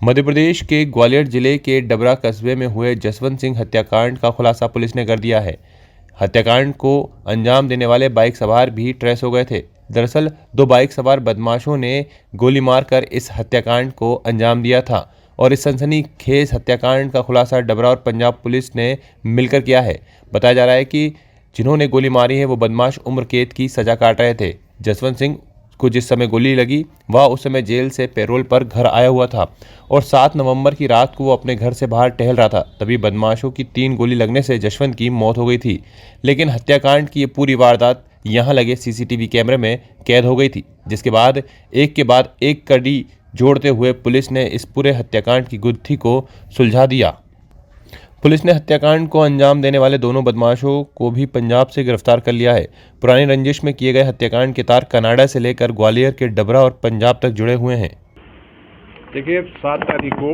मध्य प्रदेश के ग्वालियर जिले के डबरा कस्बे में हुए जसवंत सिंह हत्याकांड का खुलासा पुलिस ने कर दिया है। हत्याकांड को अंजाम देने वाले बाइक सवार भी ट्रेस हो गए थे। दरअसल दो बाइक सवार बदमाशों ने गोली मारकर इस हत्याकांड को अंजाम दिया था और इस सनसनीखेज हत्याकांड का खुलासा डबरा और पंजाब पुलिस ने मिलकर किया है। बताया जा रहा है कि जिन्होंने गोली मारी है वो बदमाश उम्र कैद की सजा काट रहे थे। जसवंत सिंह को जिस समय गोली लगी वह उस समय जेल से पैरोल पर घर आया हुआ था और 7 नवंबर की रात को वो अपने घर से बाहर टहल रहा था। तभी बदमाशों की 3 गोली लगने से जसवंत की मौत हो गई थी। लेकिन हत्याकांड की ये पूरी वारदात यहां लगे सीसीटीवी कैमरे में कैद हो गई थी, जिसके बाद एक कड़ी जोड़ते हुए पुलिस ने इस पूरे हत्याकांड की गुत्थी को सुलझा दिया। पुलिस ने हत्याकांड को अंजाम देने वाले दोनों बदमाशों को भी पंजाब से गिरफ्तार कर लिया है। पुरानी रंजिश में किए गए हत्याकांड के तार कनाडा से लेकर ग्वालियर के डबरा और पंजाब तक जुड़े हुए हैं। देखिए, 7 तारीख को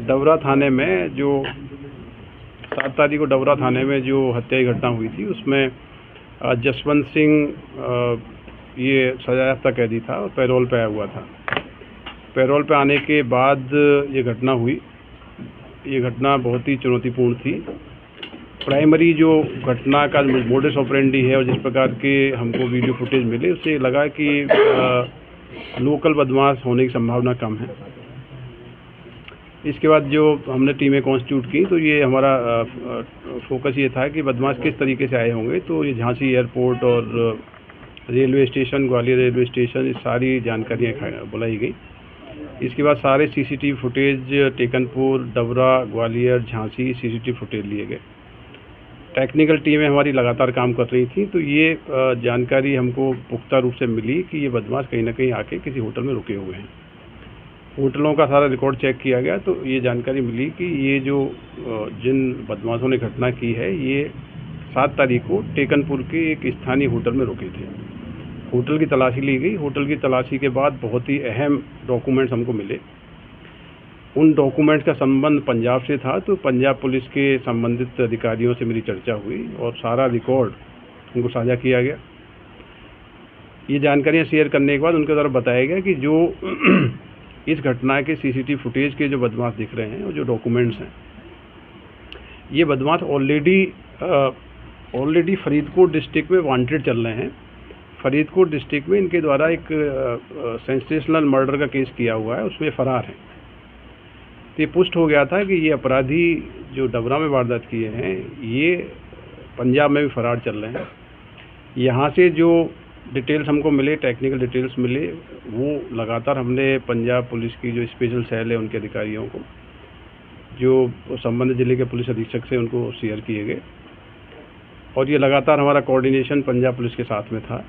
डबरा थाने में जो हत्या की घटना हुई थी उसमें जसवंत सिंह ये सजायाफ्ता कैदी था और पैरोल पे आया हुआ था। पैरोल पे आने के बाद ये घटना हुई। ये घटना बहुत ही चुनौतीपूर्ण थी। प्राइमरी जो घटना का मोडस ऑपरेंडी है और जिस प्रकार के हमको वीडियो फुटेज मिले उससे लगा कि लोकल बदमाश होने की संभावना कम है। इसके बाद जो हमने टीमें कॉन्स्टिट्यूट की तो ये हमारा फोकस ये था कि बदमाश किस तरीके से आए होंगे। तो ये झांसी एयरपोर्ट और railway station, Gwalior railway station, ये सारी जानकारियाँ बुलाई गई। इसके बाद सारे CCTV footage Tekanpur, Dabra, Gwalior, Jhansi CCTV footage लिए गए। टेक्निकल टीमें हमारी लगातार काम कर रही थी। तो ये जानकारी हमको पुख्ता रूप से मिली कि ये बदमाश कहीं ना कहीं आके किसी होटल में रुके हुए हैं। होटलों का सारा रिकॉर्ड चेक किया गया तो ये जानकारी मिली कि ये जो जिन बदमाशों ने घटना की है ये 7 तारीख को टेकनपुर के एक स्थानीय होटल में रुके थे। होटल की तलाशी ली गई। होटल की तलाशी के बाद बहुत ही अहम डॉक्यूमेंट्स हमको मिले। उन डॉक्यूमेंट्स का संबंध पंजाब से था। तो पंजाब पुलिस के संबंधित अधिकारियों से मेरी चर्चा हुई और सारा रिकॉर्ड उनको साझा किया गया। ये जानकारियाँ शेयर करने के बाद उनके द्वारा बताया गया कि जो इस घटना के सीसीटीवी फुटेज के जो बदमाश दिख रहे हैं और जो डॉक्यूमेंट्स हैं, ये बदमाश ऑलरेडी फरीदकोट डिस्ट्रिक्ट में वांटेड चल रहे हैं। फरीदकोट डिस्ट्रिक्ट में इनके द्वारा एक सेंसेशनल मर्डर का केस किया हुआ है, उसमें फ़रार है। तो ये पुष्ट हो गया था कि ये अपराधी जो डबरा में वारदात किए हैं ये पंजाब में भी फ़रार चल रहे हैं। यहाँ से जो डिटेल्स हमको मिले, टेक्निकल डिटेल्स मिले, वो लगातार हमने पंजाब पुलिस की जो स्पेशल सेल है उनके अधिकारियों को, जो संबंधित जिले के पुलिस अधीक्षक से उनको शेयर किए गए और ये लगातार हमारा कोऑर्डिनेशन पंजाब पुलिस के साथ में था।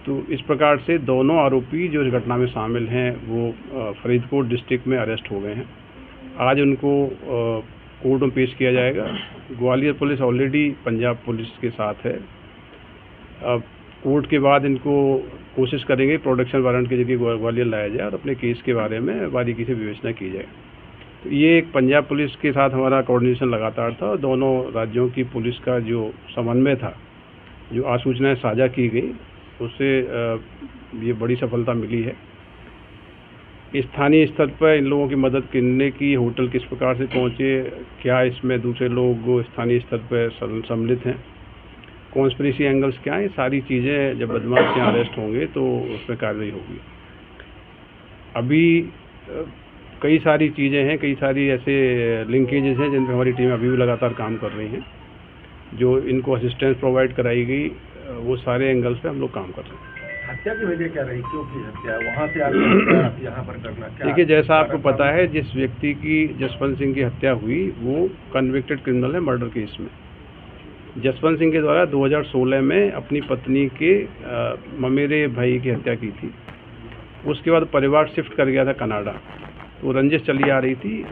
तो इस प्रकार से दोनों आरोपी जो इस घटना में शामिल हैं वो फरीदकोट डिस्ट्रिक्ट में अरेस्ट हो गए हैं। आज उनको कोर्ट में पेश किया जाएगा। Gwalior police already Punjab police के साथ है। अब कोर्ट के बाद इनको कोशिश करेंगे प्रोडक्शन वारंट के जरिए ग्वालियर लाया जाए और अपने केस के बारे में बारीकी से विवेचना की जाए। तो ये एक पंजाब पुलिस के साथ हमारा कोऑर्डिनेशन लगातार था और दोनों राज्यों की पुलिस का जो समन्वय था, जो आसूचनाएं साझा की गई, उससे ये बड़ी सफलता मिली है। स्थानीय स्तर पर इन लोगों की मदद करने की होटल किस प्रकार से पहुंचे, क्या इसमें दूसरे लोग स्थानीय स्तर पर सम्मिलित हैं, कॉन्स्पिरेसी एंगल्स क्या हैं, सारी चीज़ें जब बदमाश के अरेस्ट होंगे तो उसमें कार्रवाई होगी। अभी कई सारी चीज़ें हैं, कई सारी ऐसे लिंकेजेस हैं जिन पर हमारी टीम अभी भी लगातार काम कर रही हैं। जो इनको असिस्टेंस प्रोवाइड कराई गई वो सारे एंगल्स पे हम लोग काम कर रहे हैं। हत्या की वजह क्या रही, क्यों की हत्या, वहाँ से आगे यहाँ पर करना क्या? देखिए, जैसा आपको पता है, जिस व्यक्ति की जसवंत सिंह की हत्या हुई वो कन्विक्टेड क्रिमिनल है मर्डर केस में। जसवंत सिंह के द्वारा 2016 में अपनी पत्नी के ममेरे भाई की हत्या की थी। उसके बाद परिवार शिफ्ट कर गया था कनाडा। तो रंजिश चली आ रही थी।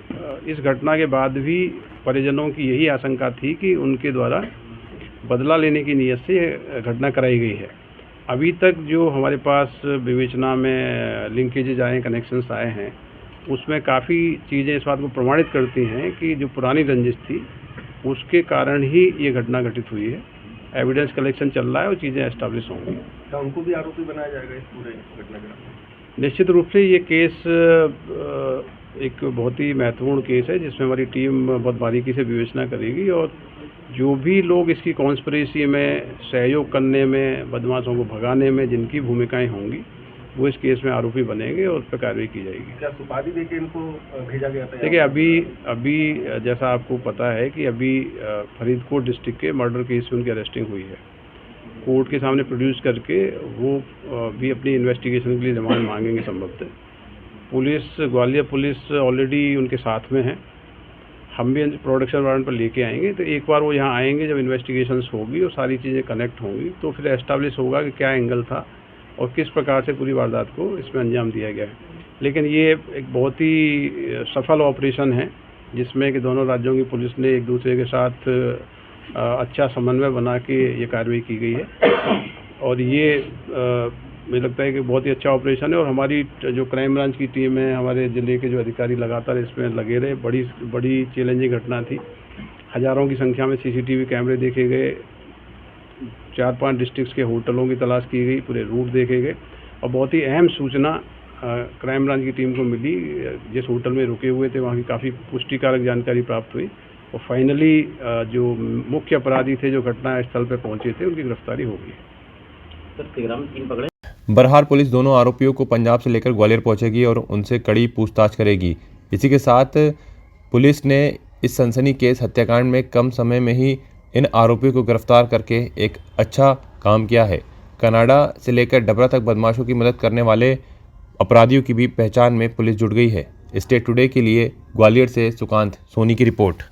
इस घटना के बाद भी परिजनों की यही आशंका थी कि उनके द्वारा बदला लेने की नीयत से घटना कराई गई है। अभी तक जो हमारे पास विवेचना में लिंकेजेज आए, कनेक्शंस आए हैं, उसमें काफ़ी चीज़ें इस बात को प्रमाणित करती हैं कि जो पुरानी रंजिश थी उसके कारण ही ये घटना घटित हुई है। एविडेंस कलेक्शन चल रहा है और चीज़ें एस्टैब्लिश होंगी। क्या उनको भी आरोपी बनाया जाएगा इस पूरे घटनाक्रम में? निश्चित रूप से ये केस एक बहुत ही महत्वपूर्ण केस है जिसमें हमारी टीम बहुत बारीकी से विवेचना करेगी और जो भी लोग इसकी कॉन्स्पिरेसी में सहयोग करने में, बदमाशों को भगाने में जिनकी भूमिकाएं होंगी वो इस केस में आरोपी बनेंगे और उस पर कार्रवाई की जाएगी। क्या सुपारी देके इनको भेजा गया था? देखिए अभी जैसा आपको पता है कि अभी फरीदकोट डिस्ट्रिक्ट के मर्डर केस में उनकी अरेस्टिंग हुई है। कोर्ट के सामने प्रोड्यूस करके वो भी अपनी इन्वेस्टिगेशन के लिए रिमांड मांगेंगे संभवतः। ग्वालियर पुलिस ऑलरेडी उनके साथ में है। हम भी प्रोडक्शन वारंट पर लेके आएंगे, तो एक बार वो यहाँ आएंगे, जब इन्वेस्टिगेशंस होगी और सारी चीज़ें कनेक्ट होंगी तो फिर एस्टैब्लिश होगा कि क्या एंगल था और किस प्रकार से पूरी वारदात को इसमें अंजाम दिया गया है। लेकिन ये एक बहुत ही सफल ऑपरेशन है जिसमें कि दोनों राज्यों की पुलिस ने एक दूसरे के साथ अच्छा समन्वय बना के ये कार्रवाई की गई है और ये मुझे लगता है कि बहुत ही अच्छा ऑपरेशन है। और हमारी जो क्राइम ब्रांच की टीम है, हमारे ज़िले के जो अधिकारी लगातार इसमें लगे रहे। बड़ी चैलेंजिंग घटना थी। हज़ारों की संख्या में सीसीटीवी कैमरे देखे गए, 4-5 डिस्ट्रिक्ट्स के होटलों की तलाश की गई, पूरे रूट देखे गए और बहुत ही अहम सूचना क्राइम ब्रांच की टीम को मिली। जिस होटल में रुके हुए थे वहाँ की काफ़ी पुष्टिकारक जानकारी प्राप्त हुई और फाइनली जो मुख्य अपराधी थे जो घटना स्थल पर पहुँचे थे उनकी गिरफ्तारी हो गई। सर 13 में 3 पकड़े। बहरहाल पुलिस दोनों आरोपियों को पंजाब से लेकर ग्वालियर पहुंचेगी और उनसे कड़ी पूछताछ करेगी। इसी के साथ पुलिस ने इस सनसनीखेज हत्याकांड में कम समय में ही इन आरोपियों को गिरफ्तार करके एक अच्छा काम किया है। कनाडा से लेकर डबरा तक बदमाशों की मदद करने वाले अपराधियों की भी पहचान में पुलिस जुट गई है। स्टेट टुडे के लिए ग्वालियर से सुकांत सोनी की रिपोर्ट।